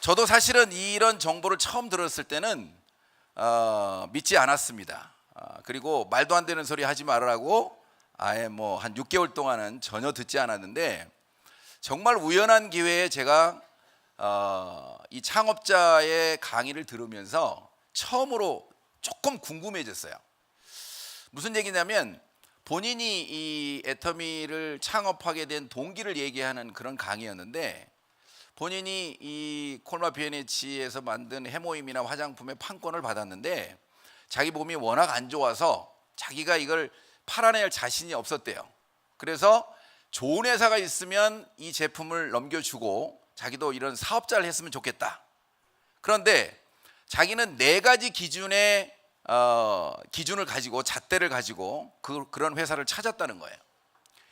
저도 사실은 이런 정보를 처음 들었을 때는 믿지 않았습니다. 그리고 말도 안 되는 소리 하지 말으라고 아예 뭐 한 6개월 동안은 전혀 듣지 않았는데, 정말 우연한 기회에 제가 이 창업자의 강의를 들으면서 처음으로 조금 궁금해졌어요. 무슨 얘기냐면, 본인이 이 애터미를 창업하게 된 동기를 얘기하는 그런 강의였는데, 본인이 이 콜마 B&H에서 만든 해모임이나 화장품의 판권을 받았는데 자기 몸이 워낙 안 좋아서 자기가 이걸 팔아낼 자신이 없었대요. 그래서 좋은 회사가 있으면 이 제품을 넘겨주고 자기도 이런 사업자를 했으면 좋겠다. 그런데 자기는 4가지 기준의 기준을 가지고, 잣대를 가지고 그런 회사를 찾았다는 거예요.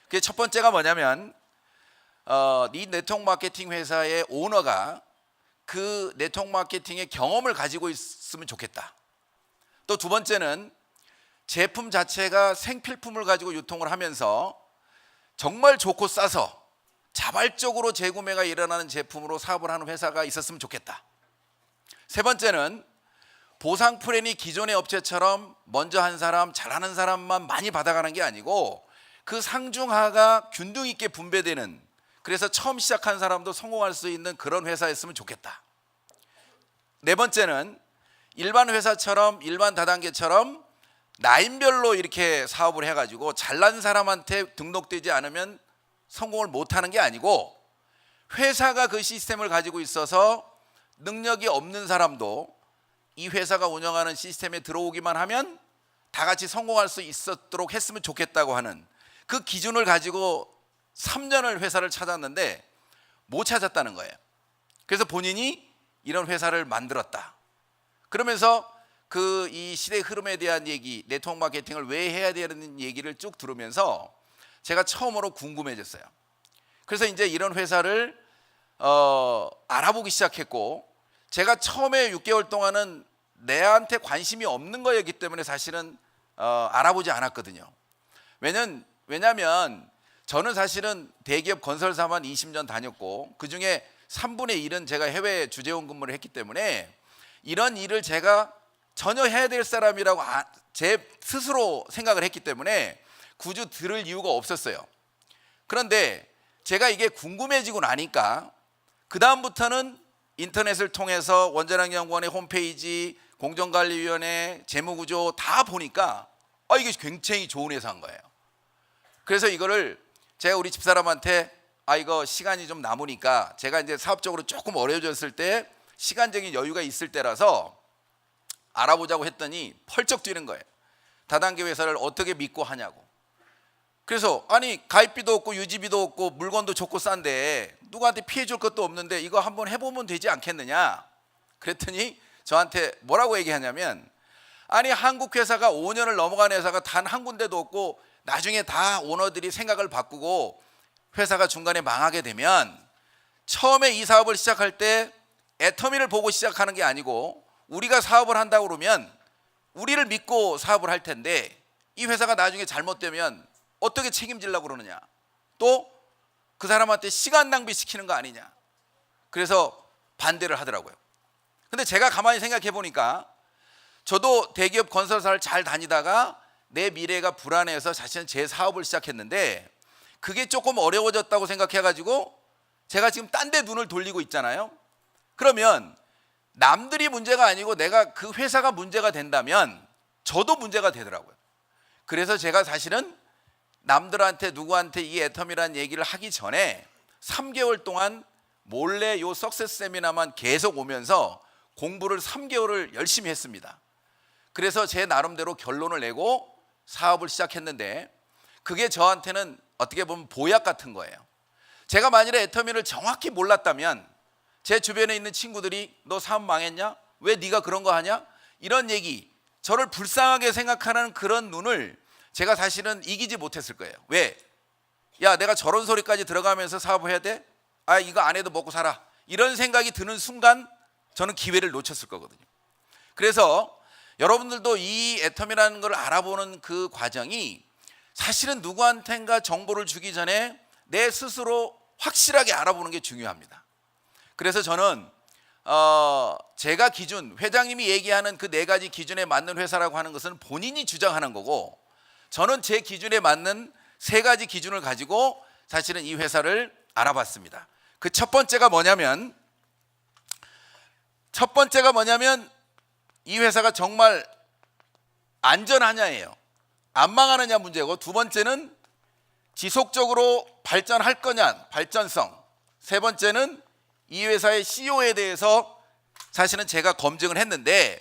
그게 첫 번째가 뭐냐면, 이 네트워크 마케팅 회사의 오너가 그 네트워크 마케팅의 경험을 가지고 있으면 좋겠다. 또 두 번째는 제품 자체가 생필품을 가지고 유통을 하면서 정말 좋고 싸서 자발적으로 재구매가 일어나는 제품으로 사업을 하는 회사가 있었으면 좋겠다. 세 번째는 보상 플랜이 기존의 업체처럼 먼저 한 사람, 잘하는 사람만 많이 받아가는 게 아니고 그 상중하가 균등 있게 분배되는, 그래서 처음 시작한 사람도 성공할 수 있는 그런 회사였으면 좋겠다. 네 번째는 일반 회사처럼, 일반 다단계처럼 라인별로 이렇게 사업을 해가지고 잘난 사람한테 등록되지 않으면 성공을 못하는 게 아니고, 회사가 그 시스템을 가지고 있어서 능력이 없는 사람도 이 회사가 운영하는 시스템에 들어오기만 하면 다 같이 성공할 수 있도록 했으면 좋겠다고 하는 그 기준을 가지고 3년을 회사를 찾았는데 못 찾았다는 거예요. 그래서 본인이 이런 회사를 만들었다. 그러면서 그 이 시대의 흐름에 대한 얘기, 네트워크 마케팅을 왜 해야 되는 얘기를 쭉 들으면서 제가 처음으로 궁금해졌어요. 그래서 이제 이런 회사를 알아보기 시작했고, 제가 처음에 6개월 동안은 내한테 관심이 없는 거였기 때문에 사실은 알아보지 않았거든요. 왜냐면 저는 사실은 대기업 건설사만 20년 다녔고 그중에 3분의 1은 제가 해외 주재원 근무를 했기 때문에 이런 일을 제가 전혀 해야 될 사람이라고 제 스스로 생각을 했기 때문에 굳이 들을 이유가 없었어요. 그런데 제가 이게 궁금해지고 나니까 그 다음부터는 인터넷을 통해서 원자력연구원의 홈페이지, 공정관리위원회, 재무구조 다 보니까 이게 굉장히 좋은 회사인 거예요. 그래서 이거를 제가 우리 집사람한테 이거 시간이 좀 남으니까, 제가 이제 사업적으로 조금 어려워졌을 때 시간적인 여유가 있을 때라서 알아보자고 했더니 펄쩍 뛰는 거예요. 다단계 회사를 어떻게 믿고 하냐고. 그래서 아니 가입비도 없고 유지비도 없고 물건도 좋고 싼데 누구한테 피해 줄 것도 없는데 이거 한번 해보면 되지 않겠느냐. 그랬더니 저한테 뭐라고 얘기하냐면, 아니 한국 회사가 5년을 넘어간 회사가 단 한 군데도 없고 나중에 다 오너들이 생각을 바꾸고 회사가 중간에 망하게 되면 처음에 이 사업을 시작할 때 애터미를 보고 시작하는 게 아니고 우리가 사업을 한다고 그러면 우리를 믿고 사업을 할 텐데 이 회사가 나중에 잘못되면 어떻게 책임지려고 그러느냐. 또 그 사람한테 시간 낭비시키는 거 아니냐. 그래서 반대를 하더라고요. 근데 제가 가만히 생각해 보니까 저도 대기업 건설사를 잘 다니다가 내 미래가 불안해서 사실은 제 사업을 시작했는데 그게 조금 어려워졌다고 생각해가지고 제가 지금 딴 데 눈을 돌리고 있잖아요. 그러면 남들이 문제가 아니고 내가 그 회사가 문제가 된다면 저도 문제가 되더라고요. 그래서 제가 사실은 남들한테 누구한테 이 애터미라는 얘기를 하기 전에 3개월 동안 몰래 요 석세스 세미나만 계속 오면서 공부를 3개월을 열심히 했습니다. 그래서 제 나름대로 결론을 내고 사업을 시작했는데 그게 저한테는 어떻게 보면 보약 같은 거예요. 제가 만일에 애터미를 정확히 몰랐다면 제 주변에 있는 친구들이 너 사업 망했냐? 왜 네가 그런 거 하냐? 이런 얘기, 저를 불쌍하게 생각하는 그런 눈을 제가 사실은 이기지 못했을 거예요. 왜? 야, 내가 저런 소리까지 들어가면서 사업을 해야 돼? 이거 안 해도 먹고 살아. 이런 생각이 드는 순간 저는 기회를 놓쳤을 거거든요. 그래서 여러분들도 이 애터미라는 걸 알아보는 그 과정이 사실은 누구한텐가 정보를 주기 전에 내 스스로 확실하게 알아보는 게 중요합니다. 그래서 저는 제가 기준, 회장님이 얘기하는 그 4가지 기준에 맞는 회사라고 하는 것은 본인이 주장하는 거고, 저는 제 기준에 맞는 3가지 기준을 가지고 사실은 이 회사를 알아봤습니다. 그 첫 번째가 뭐냐면 이 회사가 정말 안전하냐예요. 안 망하느냐 문제고, 두 번째는 지속적으로 발전할 거냐, 발전성. 세 번째는 이 회사의 CEO에 대해서 사실은 제가 검증을 했는데,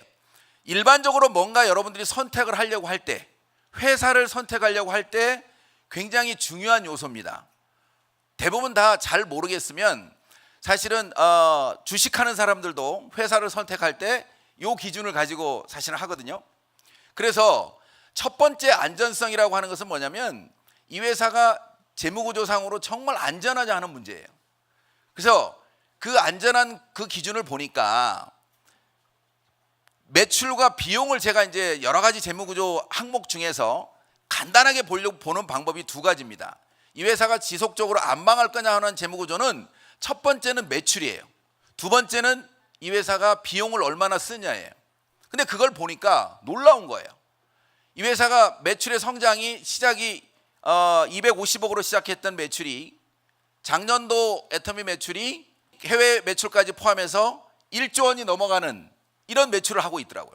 일반적으로 뭔가 여러분들이 선택을 하려고 할 때, 회사를 선택하려고 할 때 굉장히 중요한 요소입니다. 대부분 다 잘 모르겠으면 사실은 주식하는 사람들도 회사를 선택할 때 이 기준을 가지고 사실은 하거든요. 그래서 첫 번째 안전성이라고 하는 것은 뭐냐면 이 회사가 재무구조상으로 정말 안전하지 않은 문제예요. 그래서 그 안전한 그 기준을 보니까 매출과 비용을 제가 이제 여러 가지 재무구조 항목 중에서 간단하게 보는 방법이 2가지입니다. 이 회사가 지속적으로 안 망할 거냐 하는 재무구조는 첫 번째는 매출이에요. 두 번째는 이 회사가 비용을 얼마나 쓰냐예요. 근데 그걸 보니까 놀라운 거예요. 이 회사가 매출의 성장이 시작이 250억으로 시작했던 매출이 작년도 애터미 매출이 해외 매출까지 포함해서 1조 원이 넘어가는 이런 매출을 하고 있더라고요.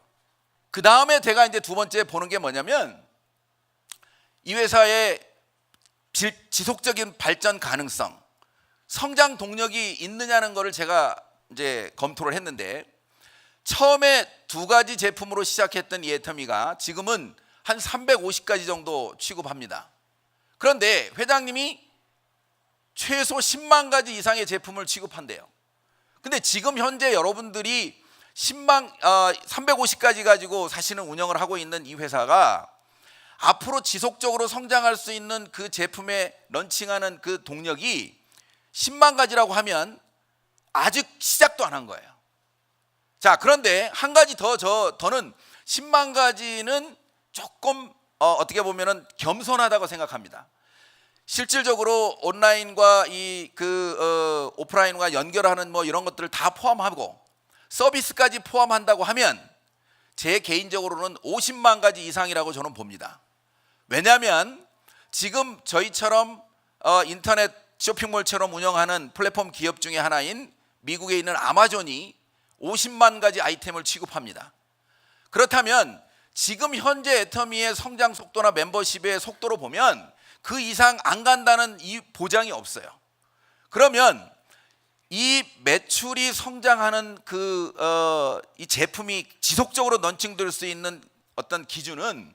그 다음에 제가 이제 두 번째 보는 게 뭐냐면 이 회사의 지속적인 발전 가능성, 성장 동력이 있느냐는 것을 제가 이제 검토를 했는데, 처음에 2가지 제품으로 시작했던 이 애터미가 지금은 한 350가지 정도 취급합니다. 그런데 회장님이 최소 10만 가지 이상의 제품을 취급한대요. 근데 지금 현재 여러분들이 350가지 가지고 사실은 운영을 하고 있는 이 회사가 앞으로 지속적으로 성장할 수 있는 그 제품에 런칭하는 그 동력이 10만 가지라고 하면 아직 시작도 안 한 거예요. 자, 그런데 한 가지 더는 10만 가지는 조금 어떻게 보면은 겸손하다고 생각합니다. 실질적으로 온라인과 오프라인과 연결하는 뭐 이런 것들을 다 포함하고 서비스까지 포함한다고 하면 제 개인적으로는 50만 가지 이상이라고 저는 봅니다. 왜냐하면 지금 저희처럼 인터넷 쇼핑몰처럼 운영하는 플랫폼 기업 중에 하나인 미국에 있는 아마존이 50만 가지 아이템을 취급합니다. 그렇다면 지금 현재 애터미의 성장 속도나 멤버십의 속도로 보면 그 이상 안 간다는 이 보장이 없어요. 그러면 이 매출이 성장하는 이 제품이 지속적으로 런칭될 수 있는 어떤 기준은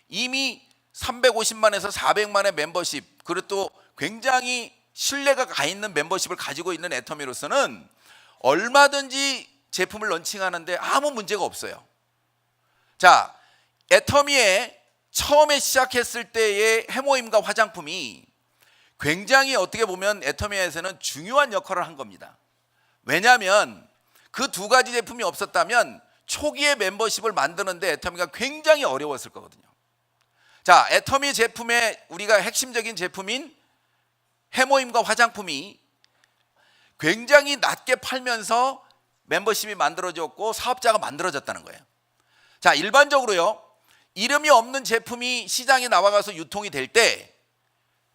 이미 350만에서 400만의 멤버십, 그리고 또 굉장히 신뢰가 가 있는 멤버십을 가지고 있는 애터미로서는 얼마든지 제품을 런칭하는데 아무 문제가 없어요. 자, 애터미의 처음에 시작했을 때의 해모임과 화장품이 굉장히 어떻게 보면 애터미에서는 중요한 역할을 한 겁니다. 왜냐하면 그 2가지 제품이 없었다면 초기에 멤버십을 만드는데 애터미가 굉장히 어려웠을 거거든요. 자, 애터미 제품의 우리가 핵심적인 제품인 해모임과 화장품이 굉장히 낮게 팔면서 멤버십이 만들어졌고 사업자가 만들어졌다는 거예요. 자, 일반적으로요, 이름이 없는 제품이 시장에 나와가서 유통이 될 때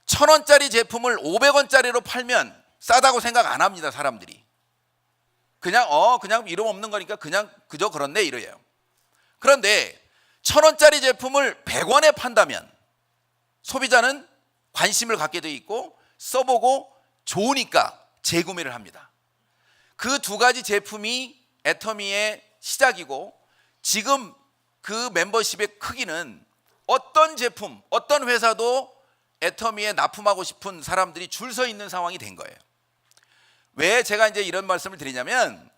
1,000원짜리 제품을 500원짜리로 팔면 싸다고 생각 안 합니다, 사람들이. 그냥 이름 없는 거니까 그저 그렇네 이래요. 그런데 1,000원짜리 제품을 100원에 판다면 소비자는 관심을 갖게 돼 있고 써보고 좋으니까 재구매를 합니다. 그 2가지 제품이 애터미의 시작이고, 지금 그 멤버십의 크기는 어떤 제품, 어떤 회사도 애터미에 납품하고 싶은 사람들이 줄 서 있는 상황이 된 거예요. 왜 제가 이제 이런 말씀을 드리냐면,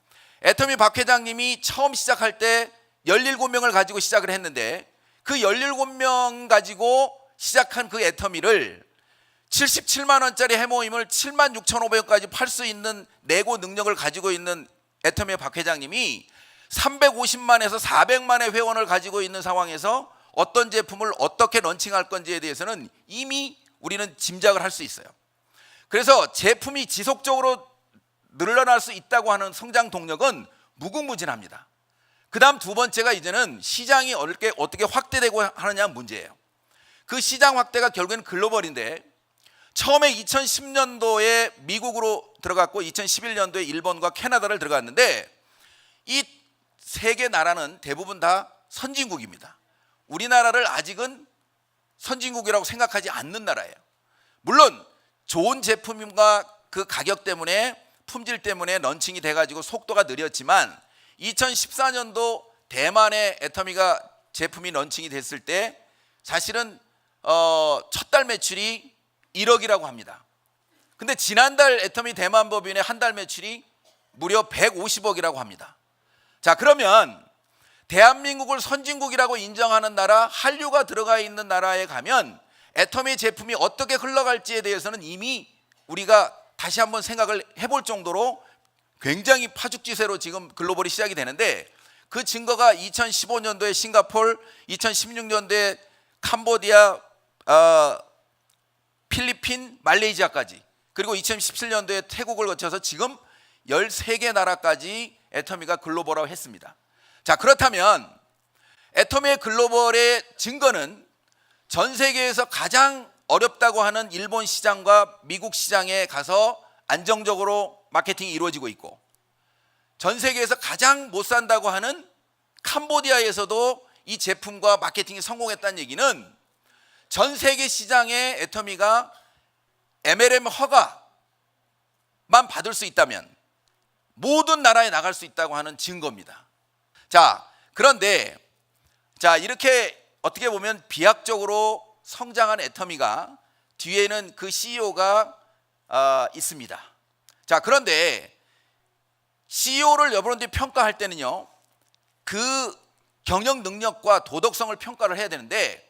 애터미 박 회장님이 처음 시작할 때 17명을 가지고 시작을 했는데 그 17명 가지고 시작한 그 애터미를 77만 원짜리 해모임을 76,500원까지 팔 수 있는 내고 능력을 가지고 있는 애터미 박 회장님이 350만에서 400만의 회원을 가지고 있는 상황에서 어떤 제품을 어떻게 런칭할 건지에 대해서는 이미 우리는 짐작을 할 수 있어요. 그래서 제품이 지속적으로 늘어날 수 있다고 하는 성장 동력은 무궁무진합니다. 그 다음 두 번째가 이제는 시장이 어떻게 확대되고 하느냐 문제예요. 그 시장 확대가 결국엔 글로벌인데 처음에 2010년도에 미국으로 들어갔고 2011년도에 일본과 캐나다를 들어갔는데 이 세 개 나라는 대부분 다 선진국입니다. 우리나라를 아직은 선진국이라고 생각하지 않는 나라예요. 물론 좋은 제품과 그 가격 때문에 품질 때문에 런칭이 돼가지고 속도가 느렸지만 2014년도 대만의 애터미가 제품이 런칭이 됐을 때 사실은 첫 달 매출이 1억이라고 합니다. 근데 지난달 애터미 대만 법인의 한 달 매출이 무려 150억이라고 합니다. 자, 그러면 대한민국을 선진국이라고 인정하는 나라, 한류가 들어가 있는 나라에 가면 애터미 제품이 어떻게 흘러갈지에 대해서는 이미 우리가 다시 한번 생각을 해볼 정도로 굉장히 파죽지세로 지금 글로벌이 시작이 되는데 그 증거가 2015년도에 싱가포르, 2016년도에 캄보디아, 필리핀, 말레이시아까지, 그리고 2017년도에 태국을 거쳐서 지금 13개 나라까지 애터미가 글로벌화를 했습니다. 자, 그렇다면 애터미의 글로벌의 증거는 전 세계에서 가장 어렵다고 하는 일본 시장과 미국 시장에 가서 안정적으로 마케팅이 이루어지고 있고, 전 세계에서 가장 못 산다고 하는 캄보디아에서도 이 제품과 마케팅이 성공했다는 얘기는 전 세계 시장에 애터미가 MLM 허가만 받을 수 있다면 모든 나라에 나갈 수 있다고 하는 증거입니다. 자, 그런데 이렇게 어떻게 보면 비약적으로 성장한 애터미가 뒤에는 그 CEO가 있습니다. 자, 그런데 CEO를 여러분들이 평가할 때는요, 그 경영 능력과 도덕성을 평가를 해야 되는데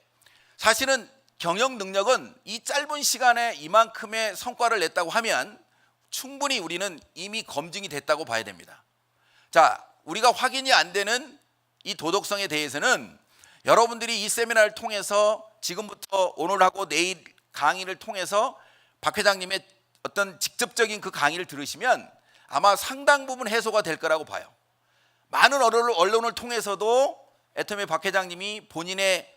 사실은 경영 능력은 이 짧은 시간에 이만큼의 성과를 냈다고 하면 충분히 우리는 이미 검증이 됐다고 봐야 됩니다. 자, 우리가 확인이 안 되는 이 도덕성에 대해서는 여러분들이 이 세미나를 통해서 지금부터 오늘하고 내일 강의를 통해서 박 회장님의 어떤 직접적인 그 강의를 들으시면 아마 상당 부분 해소가 될 거라고 봐요. 많은 언론을 통해서도 애터미 박 회장님이 본인의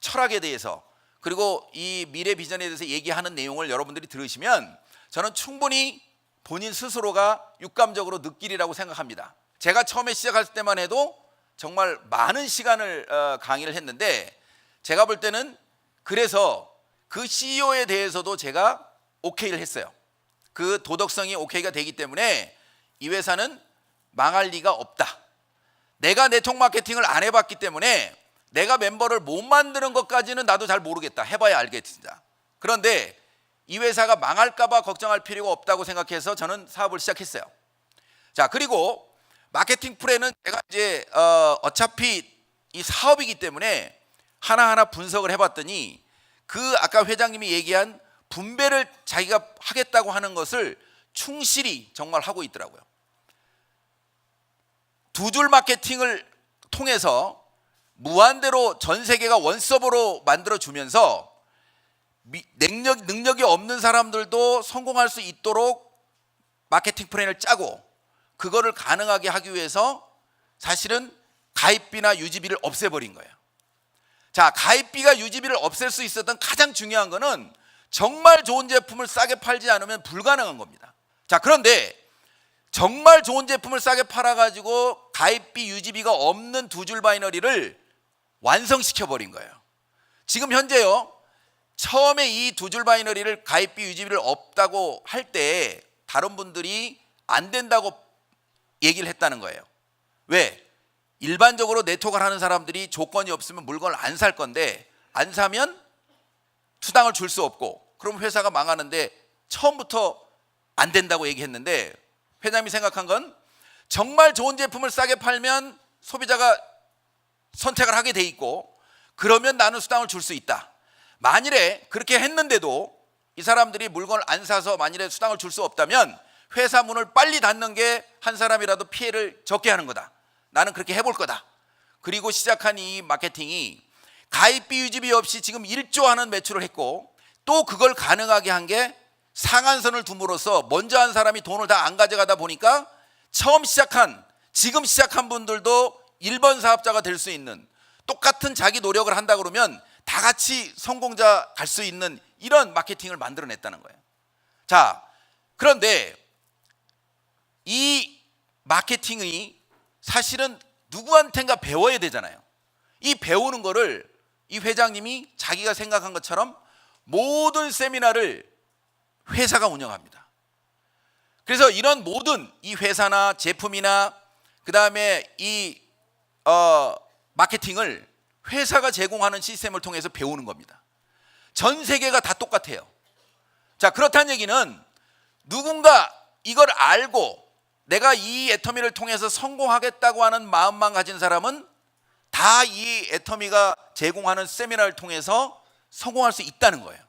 철학에 대해서 그리고 이 미래 비전에 대해서 얘기하는 내용을 여러분들이 들으시면 저는 충분히 본인 스스로가 육감적으로 느끼리라고 생각합니다. 제가 처음에 시작할 때만 해도 정말 많은 시간을 강의를 했는데 제가 볼 때는 그래서 그 CEO에 대해서도 제가 오케이를 했어요. 그 도덕성이 오케이가 되기 때문에 이 회사는 망할 리가 없다. 내가 네트워크 마케팅을 안 해봤기 때문에 내가 멤버를 못 만드는 것까지는 나도 잘 모르겠다. 해봐야 알겠습니다. 그런데 이 회사가 망할까봐 걱정할 필요가 없다고 생각해서 저는 사업을 시작했어요. 자, 그리고 마케팅 플랜은 제가 이제 어차피 이 사업이기 때문에 하나하나 분석을 해봤더니 그 아까 회장님이 얘기한 분배를 자기가 하겠다고 하는 것을 충실히 정말 하고 있더라고요. 두 줄 마케팅을 통해서 무한대로 전 세계가 원서버로 만들어주면서 능력이 없는 사람들도 성공할 수 있도록 마케팅 플랜을 짜고 그거를 가능하게 하기 위해서 사실은 가입비나 유지비를 없애버린 거예요. 자, 가입비가 유지비를 없앨 수 있었던 가장 중요한 거는 정말 좋은 제품을 싸게 팔지 않으면 불가능한 겁니다. 자, 그런데 정말 좋은 제품을 싸게 팔아가지고 가입비 유지비가 없는 두 줄 바이너리를 완성시켜버린 거예요. 지금 현재요, 처음에 이 두 줄 바이너리를 가입비 유지비를 없다고 할 때 다른 분들이 안 된다고 얘기를 했다는 거예요. 왜? 일반적으로 네트워크를 하는 사람들이 조건이 없으면 물건을 안 살 건데 안 사면 수당을 줄 수 없고 그럼 회사가 망하는데 처음부터 안 된다고 얘기했는데 회장님이 생각한 건 정말 좋은 제품을 싸게 팔면 소비자가 선택을 하게 돼 있고 그러면 나는 수당을 줄 수 있다. 만일에 그렇게 했는데도 이 사람들이 물건을 안 사서 만일에 수당을 줄 수 없다면 회사 문을 빨리 닫는 게 한 사람이라도 피해를 적게 하는 거다. 나는 그렇게 해볼 거다. 그리고 시작한 이 마케팅이 가입비 유지비 없이 지금 1조 하는 매출을 했고 또 그걸 가능하게 한 게 상한선을 둠으로써 먼저 한 사람이 돈을 다 안 가져가다 보니까 지금 시작한 분들도 1번 사업자가 될 수 있는, 똑같은 자기 노력을 한다 그러면 다 같이 성공자 갈 수 있는 이런 마케팅을 만들어냈다는 거예요. 자, 그런데 이 마케팅이 사실은 누구한텐가 배워야 되잖아요. 이 배우는 거를 이 회장님이 자기가 생각한 것처럼 모든 세미나를 회사가 운영합니다. 그래서 이런 모든 이 회사나 제품이나 그 다음에 이 마케팅을 회사가 제공하는 시스템을 통해서 배우는 겁니다. 전 세계가 다 똑같아요. 자, 그렇다는 얘기는 누군가 이걸 알고 내가 이 애터미를 통해서 성공하겠다고 하는 마음만 가진 사람은 다 이 애터미가 제공하는 세미나를 통해서 성공할 수 있다는 거예요.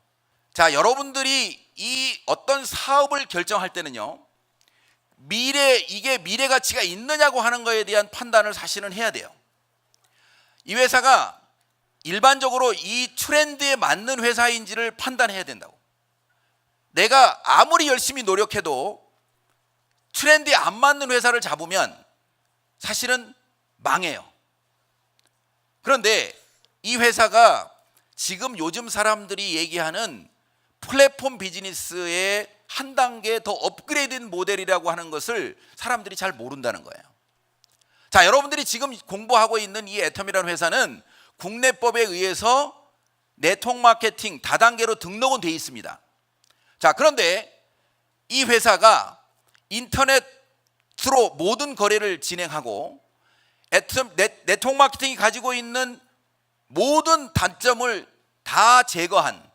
자, 여러분들이 이 어떤 사업을 결정할 때는요, 이게 미래 가치가 있느냐고 하는 거에 대한 판단을 사실은 해야 돼요. 이 회사가 일반적으로 이 트렌드에 맞는 회사인지를 판단해야 된다고. 내가 아무리 열심히 노력해도 트렌드에 안 맞는 회사를 잡으면 사실은 망해요. 그런데 이 회사가 지금 요즘 사람들이 얘기하는 플랫폼 비즈니스의 한 단계 더 업그레이드된 모델이라고 하는 것을 사람들이 잘 모른다는 거예요. 자, 여러분들이 지금 공부하고 있는 이 애텀이라는 회사는 국내법에 의해서 네트워크 마케팅 다단계로 등록은 되어 있습니다. 자, 그런데 이 회사가 인터넷으로 모든 거래를 진행하고 네트워크 마케팅이 가지고 있는 모든 단점을 다 제거한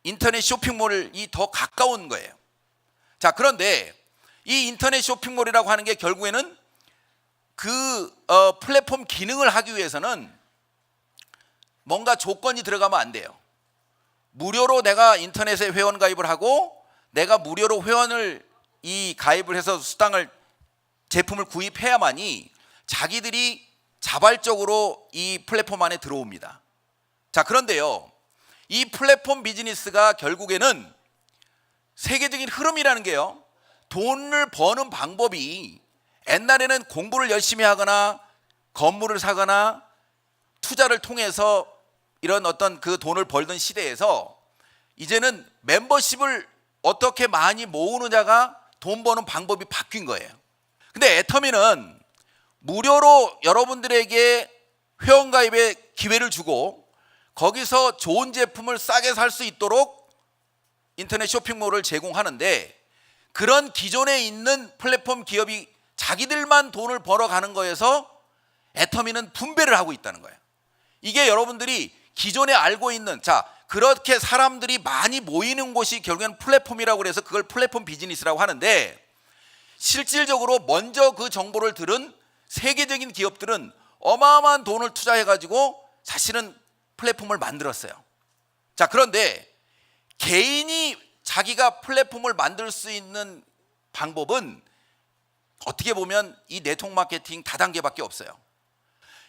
인터넷 쇼핑몰이 더 가까운 거예요. 자, 그런데 이 인터넷 쇼핑몰이라고 하는 게 결국에는 플랫폼 기능을 하기 위해서는 뭔가 조건이 들어가면 안 돼요. 무료로 내가 인터넷에 회원 가입을 하고 내가 무료로 회원을 가입을 해서 제품을 구입해야만이 자기들이 자발적으로 이 플랫폼 안에 들어옵니다. 자, 그런데요, 이 플랫폼 비즈니스가 결국에는 세계적인 흐름이라는 게요, 돈을 버는 방법이 옛날에는 공부를 열심히 하거나 건물을 사거나 투자를 통해서 이런 어떤 그 돈을 벌던 시대에서 이제는 멤버십을 어떻게 많이 모으느냐가 돈 버는 방법이 바뀐 거예요. 근데 애터미는 무료로 여러분들에게 회원가입의 기회를 주고 거기서 좋은 제품을 싸게 살 수 있도록 인터넷 쇼핑몰을 제공하는데, 그런 기존에 있는 플랫폼 기업이 자기들만 돈을 벌어가는 거에서 애터미는 분배를 하고 있다는 거예요. 이게 여러분들이 기존에 알고 있는, 자, 그렇게 사람들이 많이 모이는 곳이 결국에는 플랫폼이라고 해서 그걸 플랫폼 비즈니스라고 하는데, 실질적으로 먼저 그 정보를 들은 세계적인 기업들은 어마어마한 돈을 투자해가지고 사실은 플랫폼을 만들었어요. 자, 그런데 개인이 자기가 플랫폼을 만들 수 있는 방법은 어떻게 보면 이 네트워크 마케팅 다단계밖에 없어요.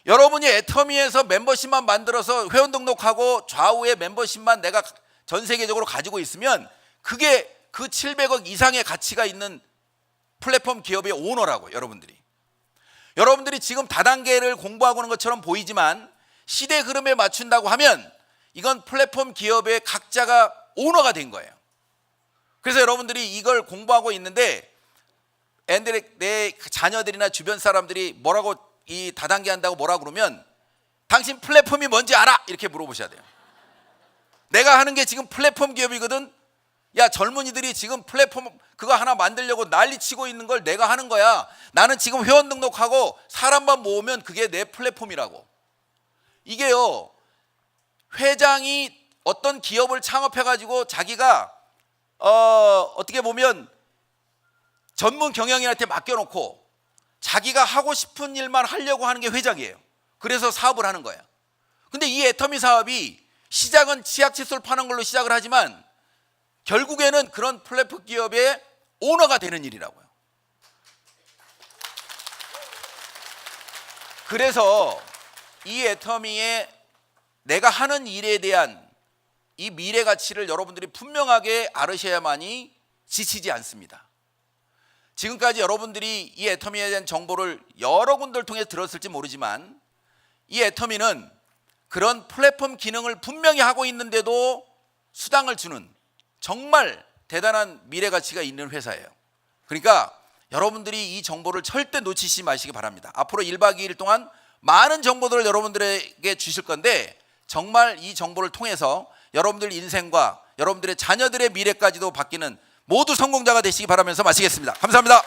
여러분이 애터미에서 멤버십만 만들어서 회원 등록하고 좌우에 멤버십만 내가 전 세계적으로 가지고 있으면 그게 그 700억 이상의 가치가 있는 플랫폼 기업의 오너라고. 여러분들이 지금 다단계를 공부하고 있는 것처럼 보이지만 시대 흐름에 맞춘다고 하면 이건 플랫폼 기업의 각자가 오너가 된 거예요. 그래서 여러분들이 이걸 공부하고 있는데 내 자녀들이나 주변 사람들이 뭐라고 이 다단계 한다고 뭐라 그러면 당신 플랫폼이 뭔지 알아? 이렇게 물어보셔야 돼요. 내가 하는 게 지금 플랫폼 기업이거든. 야, 젊은이들이 지금 플랫폼 그거 하나 만들려고 난리치고 있는 걸 내가 하는 거야. 나는 지금 회원 등록하고 사람만 모으면 그게 내 플랫폼이라고. 이게요, 회장이 어떤 기업을 창업해가지고 자기가 어떻게 보면 전문 경영인한테 맡겨놓고 자기가 하고 싶은 일만 하려고 하는 게 회장이에요. 그래서 사업을 하는 거야. 근데 이 애터미 사업이 시작은 치약 칫솔 파는 걸로 시작을 하지만 결국에는 그런 플랫폼 기업의 오너가 되는 일이라고요. 그래서 이 애터미의 내가 하는 일에 대한 이 미래 가치를 여러분들이 분명하게 알으셔야만이 지치지 않습니다. 지금까지 여러분들이 이 애터미에 대한 정보를 여러 군데를 통해 들었을지 모르지만 이 애터미는 그런 플랫폼 기능을 분명히 하고 있는데도 수당을 주는 정말 대단한 미래 가치가 있는 회사예요. 그러니까 여러분들이 이 정보를 절대 놓치지 마시기 바랍니다. 앞으로 1박 2일 동안 많은 정보들을 여러분들에게 주실 건데 정말 이 정보를 통해서 여러분들 인생과 여러분들의 자녀들의 미래까지도 바뀌는 모두 성공자가 되시기 바라면서 마치겠습니다. 감사합니다.